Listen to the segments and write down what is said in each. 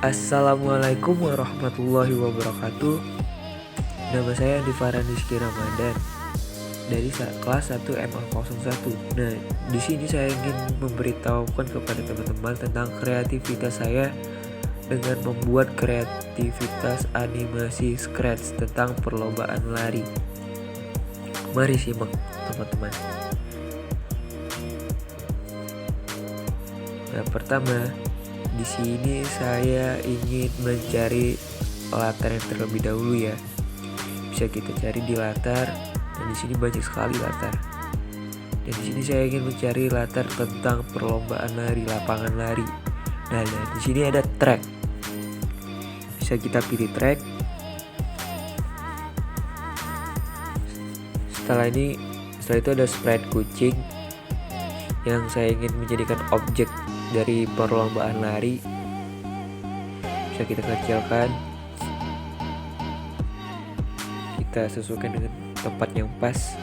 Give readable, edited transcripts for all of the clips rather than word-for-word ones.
Assalamualaikum warahmatullahi wabarakatuh. Nama saya Andi Farhan Rizky Ramadan dari kelas 1 MA01. Nah, di sini saya ingin memberitahukan kepada teman-teman tentang kreativitas saya dengan membuat kreativitas animasi Scratch tentang perlombaan lari. Mari simak, teman-teman. Nah, pertama, di sini saya ingin mencari latar yang terlebih dahulu ya. Bisa kita cari di latar, dan di sini banyak sekali latar. Dan di sini saya ingin mencari latar tentang perlombaan lari, lapangan lari. Nah, di sini ada track. Bisa kita pilih track. Setelah itu ada sprite kucing yang saya ingin menjadikan objek dari perlombaan lari. Bisa kita kecilkan, kita sesuaikan dengan tempat yang pas.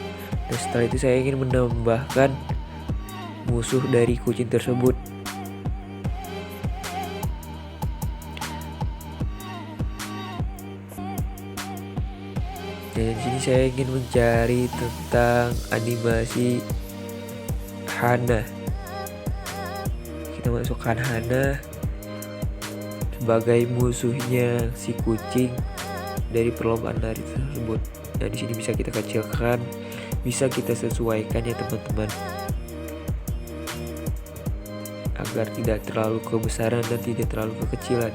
Dan setelah itu saya ingin menambahkan musuh dari kucing tersebut. Dan di sini saya ingin mencari tentang animasi Hana. Kita masukkan Hana sebagai musuhnya si kucing dari perlombaan lari tersebut. Nah, di sini bisa kita kecilkan, bisa kita sesuaikan ya teman-teman, agar tidak terlalu kebesaran dan tidak terlalu kekecilan.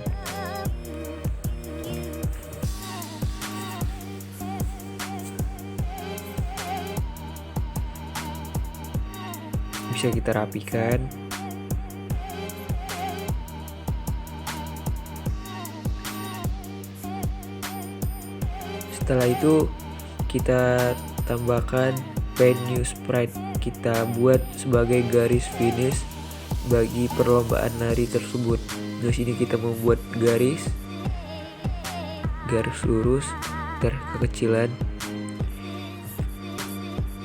Bisa kita rapikan. Setelah itu kita tambahkan pen new sprite, kita buat sebagai garis finish bagi perlombaan lari tersebut. Di sini kita membuat garis lurus terkecilan.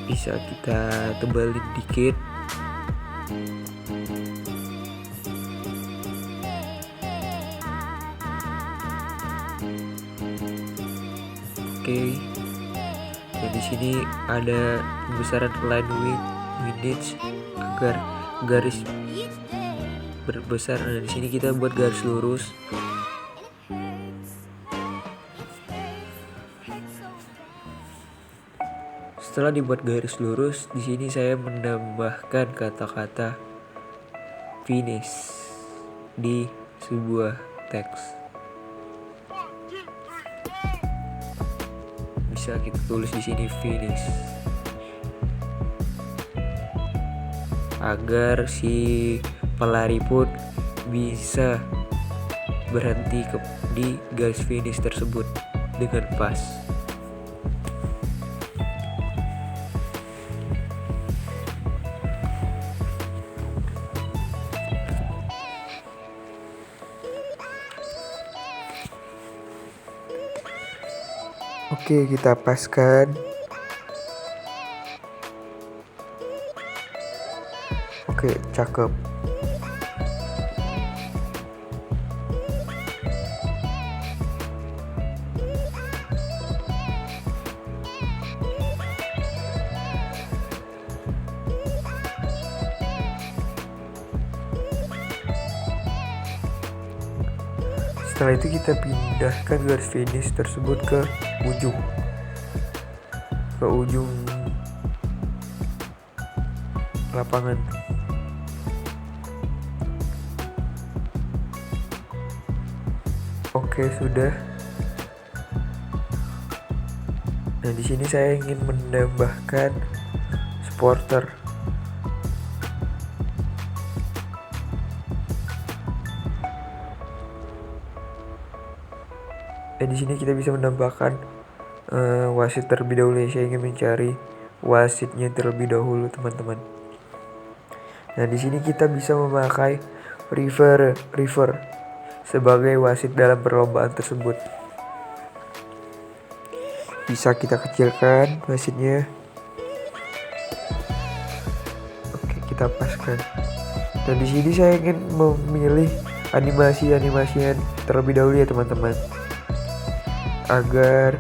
Bisa kita tebalin dikit. Oke. Dan di sini ada pembesaran line width agar garis berbesar. Nah, di sini kita buat garis lurus. Setelah dibuat garis lurus, di sini saya menambahkan kata-kata finish di sebuah teks. Bisa kita tulis di sini finish, agar si pelari pun bisa berhenti di garis finish tersebut dengan pas. Oke, kita paskan. Oke, cakep. Setelah itu kita pindahkan garis finish tersebut ke ujung lapangan. Oke, sudah. Nah, di sini saya ingin menambahkan supporter. Dan di sini kita bisa menambahkan wasit terlebih dahulu. Saya ingin mencari wasitnya terlebih dahulu, teman-teman. Nah, di sini kita bisa memakai river sebagai wasit dalam perlombaan tersebut. Bisa kita kecilkan wasitnya. Oke, kita paskan. Dan di sini saya ingin memilih animasinya terlebih dahulu ya teman-teman, agar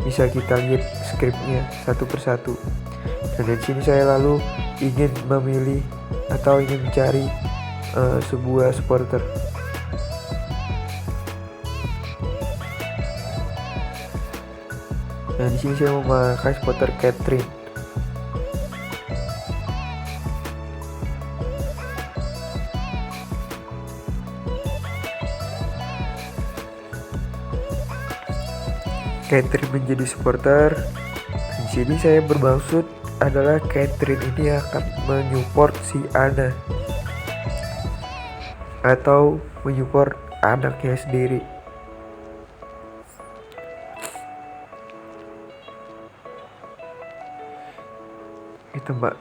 bisa kita lihat skripnya satu persatu. Dan di sini saya lalu ingin memilih atau ingin mencari sebuah supporter. Nah, di sini saya memakai supporter Catherine. Catherine menjadi supporter. Di sini saya bermaksud adalah Catherine ini akan menyupport si Anna atau menyupport anaknya sendiri.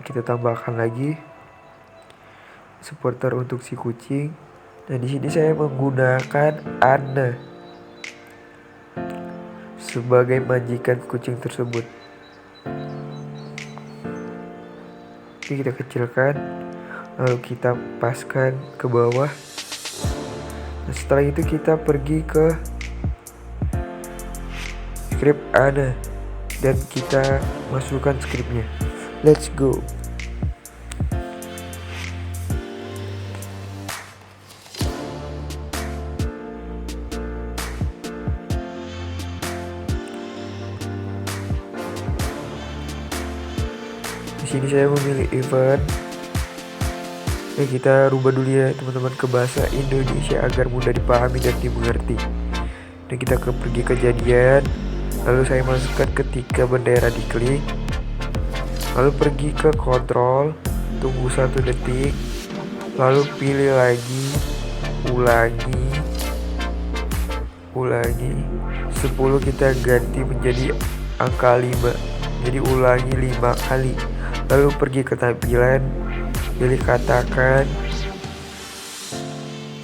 Kita tambahkan lagi supporter untuk si kucing. Nah, di sini saya menggunakan Anna sebagai majikan kucing tersebut. Oke, kita kecilkan, lalu kita paskan ke bawah. Nah, setelah itu kita pergi ke script Anna dan kita masukkan scriptnya. Let's go. Di sini saya memilih event. Kita rubah dulu ya teman-teman ke bahasa Indonesia agar mudah dipahami dan dimengerti. Dan kita pergi kejadian, lalu saya masukkan ketika bendera diklik, lalu pergi ke kontrol, tunggu 1 detik, lalu pilih lagi, ulangi 10 kita ganti menjadi angka 5, jadi ulangi 5 kali. Lalu pergi ke tampilan, pilih katakan.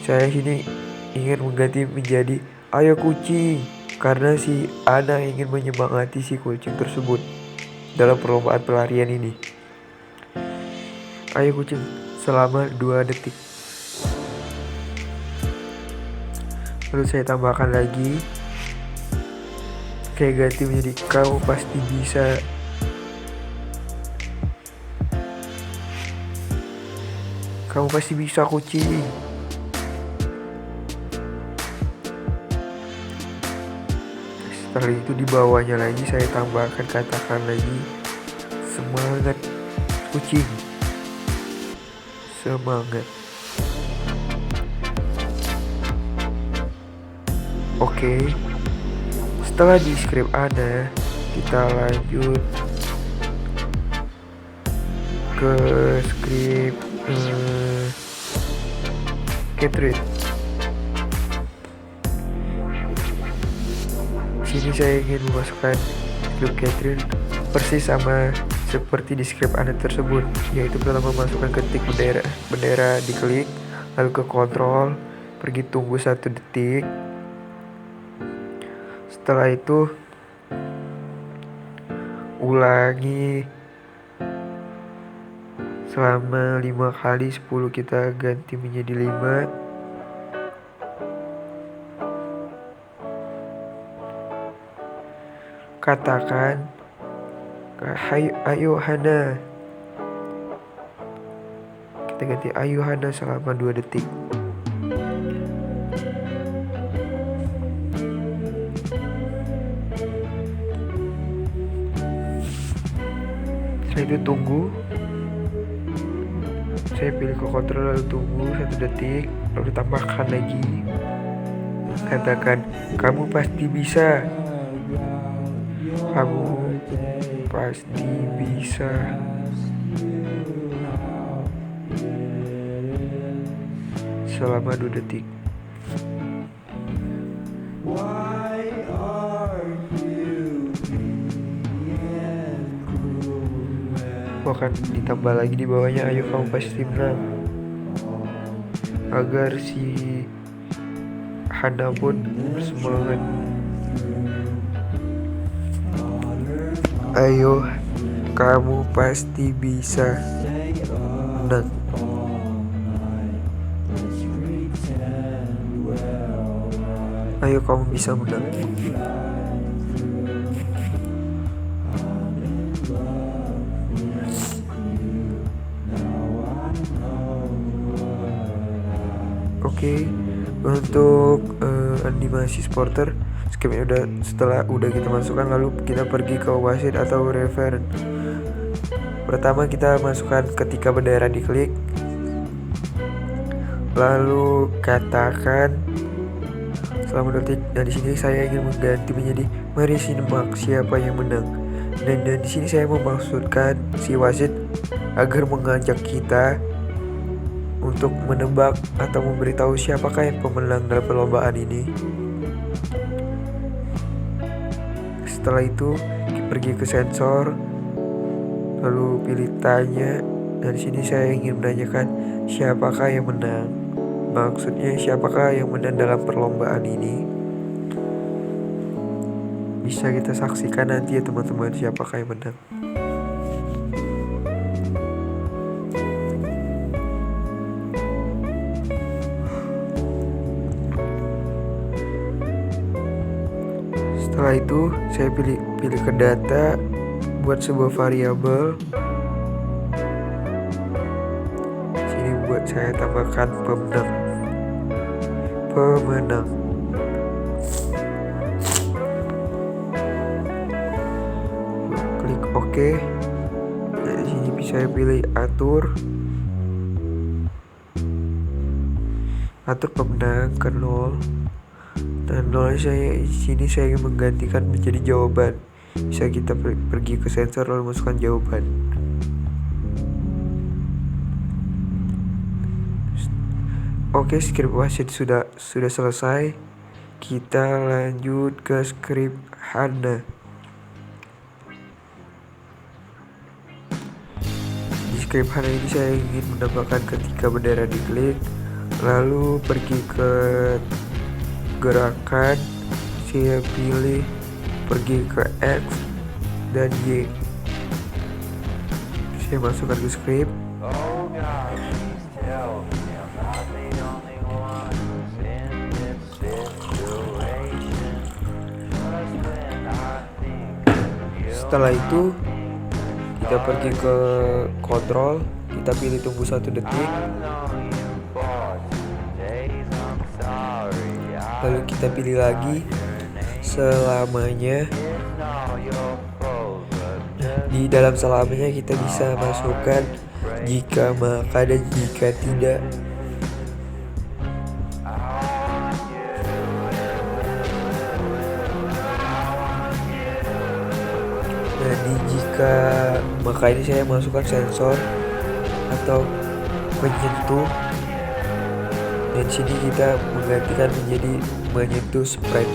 Saya sini ingin mengganti menjadi ayo kucing, karena si Anna ingin menyemangati si kucing tersebut dalam perlombaan pelarian ini. Ayo kucing selama 2 detik. Lalu saya tambahkan lagi, saya ganti menjadi kamu pasti bisa. Kamu pasti bisa kucing. Setelah itu di bawahnya lagi saya tambahkan katakan lagi semangat kucing. Semangat. Oke. Setelah di script Anna, kita lanjut ke script Catherine. Sini saya ingin memasukkan script Catherine persis sama seperti di script Anna tersebut, yaitu pertama masukkan ketik bendera diklik, lalu ke kontrol, pergi tunggu 1 detik. Setelah itu ulangi selama 5 kali, 10 kita ganti menjadi 5. Katakan ayo Hana. Kita ganti ayo Hana selama 2 detik. Setelah itu tunggu. Saya pilih ke kontrol lalu tunggu 1 detik, lalu tambahkan lagi. Katakan kamu pasti bisa. Kamu pasti bisa. Selama 2 detik. Akan ditambah lagi di bawahnya ayo kamu pasti menang, agar si Hana pun bersemangat. Ayo kamu pasti bisa menang. Ayo kamu bisa menang. Oke, untuk animasi supporter skipnya udah kita masukkan, lalu kita pergi ke wasit atau referen. Pertama kita masukkan ketika bendera diklik, lalu katakan selama detik. Nah di sini saya ingin mengganti menjadi mari simak siapa yang menang. Dan di sini saya memaksudkan si wasit agar mengajak kita untuk menebak atau memberitahu siapakah yang pemenang dalam perlombaan ini. Setelah itu pergi ke sensor, lalu pilih tanya. Dan di sini saya ingin menanyakan siapakah yang menang. Maksudnya siapakah yang menang dalam perlombaan ini. Bisa kita saksikan nanti ya teman-teman siapakah yang menang. Setelah itu saya pilih ke data, buat sebuah variabel. Sini buat saya tambahkan pemenang. Klik OK. Nah, di sini bisa saya pilih atur pemenang ke 0. Dan 0 sini saya ingin menggantikan menjadi jawaban. Bisa kita pergi ke sensor lalu masukkan jawaban. Oke, skrip wasit sudah selesai. Kita lanjut ke skrip Hana. Di skrip Hana ini saya ingin menambahkan ketika bendera diklik, lalu pergi ke gerakan, saya pilih pergi ke X dan Y. Saya masukkan ke skrip. Setelah itu kita pergi ke kontrol, kita pilih tunggu 1 detik, lalu kita pilih lagi selamanya. Di dalam selamanya kita bisa masukkan jika, maka, dan jika tidak. Nah di jika maka ini saya masukkan sensor atau menyentuh. Dan sini kita menggantikan menjadi menyentuh sprite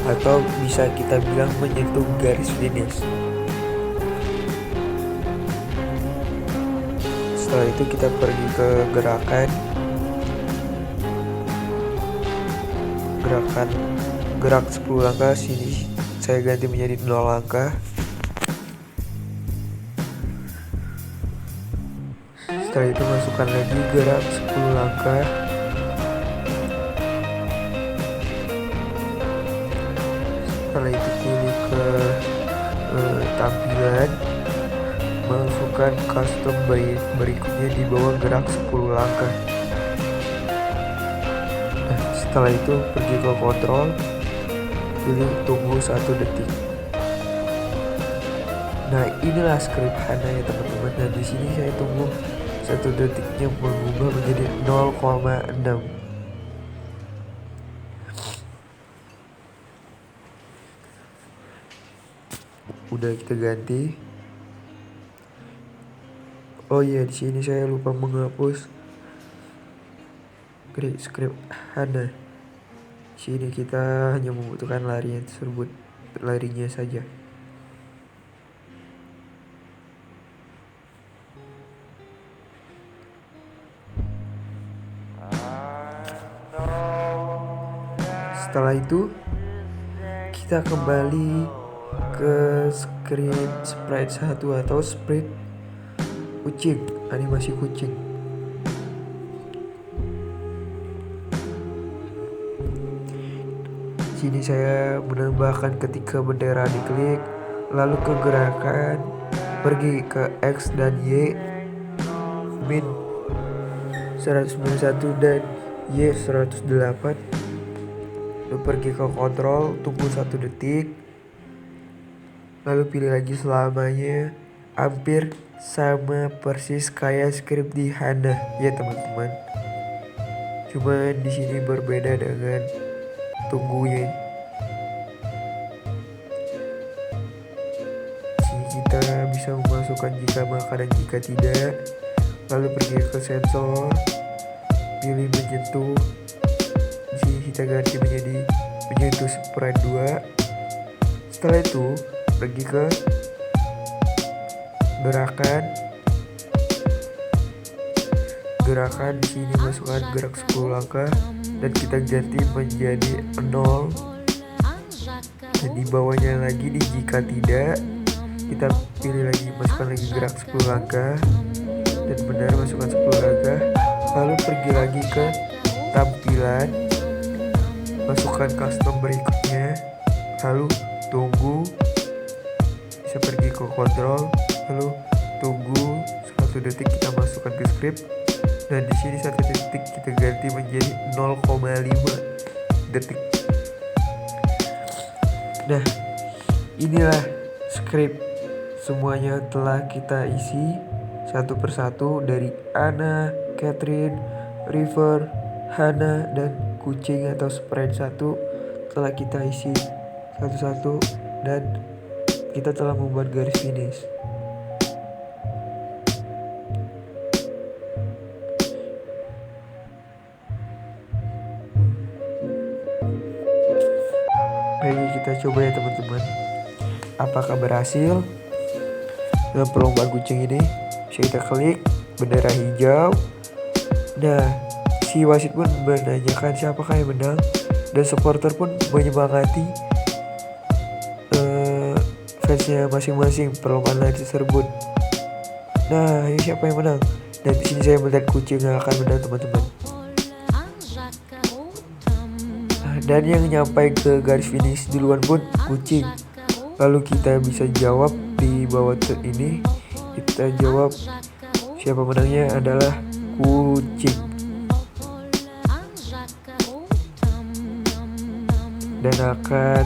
2 atau bisa kita bilang menyentuh garis finish. Setelah itu kita pergi ke gerak 10 langkah. Sini saya ganti menjadi 0 langkah. Setelah itu masukkan lagi gerak 10 langkah. Setelah itu pilih ke tampilan, masukkan custom berikutnya di bawah gerak 10 langkah. Nah, setelah itu pergi ke kontrol, pilih tunggu 1 detik. Nah inilah skrip Hana ya teman-teman. Dan di sini saya tunggu 1 detiknya berubah menjadi 0,6. Udah kita ganti. Oh iya, di sini saya lupa menghapus skrip Hana. Di sini kita hanya membutuhkan larian tersebut, larinya saja. Setelah itu kita kembali ke skrip sprite 1 atau sprite kucing, animasi kucing. sini saya menambahkan ketika bendera diklik, lalu ke gerakan, pergi ke X dan Y, min 191 dan Y 108, lalu pergi ke kontrol, tunggu 1 detik, lalu pilih lagi selamanya. Hampir sama persis kayak script di Hana ya teman-teman. Cuman di sini berbeda dengan tunggunya. Sini kita bisa memasukkan jika makan dan jika tidak. Lalu pergi ke sensor, pilih menyentuh. Di sini kita ganti menjadi menyentuh sprite 2. Setelah itu pergi ke gerakan di sini masukkan gerak 10 langkah dan kita ganti menjadi 0. Dan di bawahnya lagi di jika tidak, kita pilih lagi, masukkan lagi gerak 10 langkah dan benar masukkan 10 langkah. Lalu pergi lagi ke tampilan, masukkan custom berikutnya, lalu tunggu, bisa pergi ke kontrol, lalu tunggu 1 detik, kita masukkan ke script. Dan di sini 1 detik kita ganti menjadi 0,5 detik. Nah, inilah script semuanya telah kita isi satu persatu dari Anna, Catherine, River, Hana, dan kucing atau sprite 1 telah kita isi satu-satu dan kita telah membuat garis finish. Mari kita coba ya teman-teman, apakah berhasil. Nah, perlombaan kucing ini bisa kita klik bendera hijau. Nah, si wasit pun menanyakan siapakah yang menang dan supporter pun menyemangati fansnya masing-masing perlombaan lain tersebut. Nah, ini siapa yang menang? Dan di sini saya melihat kucing yang akan menang teman-teman. Dan yang nyampai ke garis finish duluan pun kucing. Lalu kita bisa jawab di bawah ini. Kita jawab siapa menangnya adalah kucing. Dan akan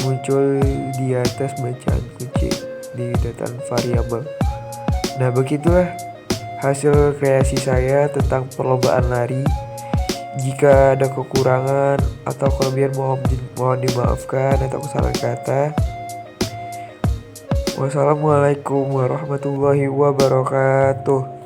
muncul di atas bacaan kucing di data variabel. Nah, begitulah hasil kreasi saya tentang perlombaan lari. Jika ada kekurangan atau kelebihan mohon dimaafkan atau kesalahan kata. Wassalamualaikum warahmatullahi wabarakatuh.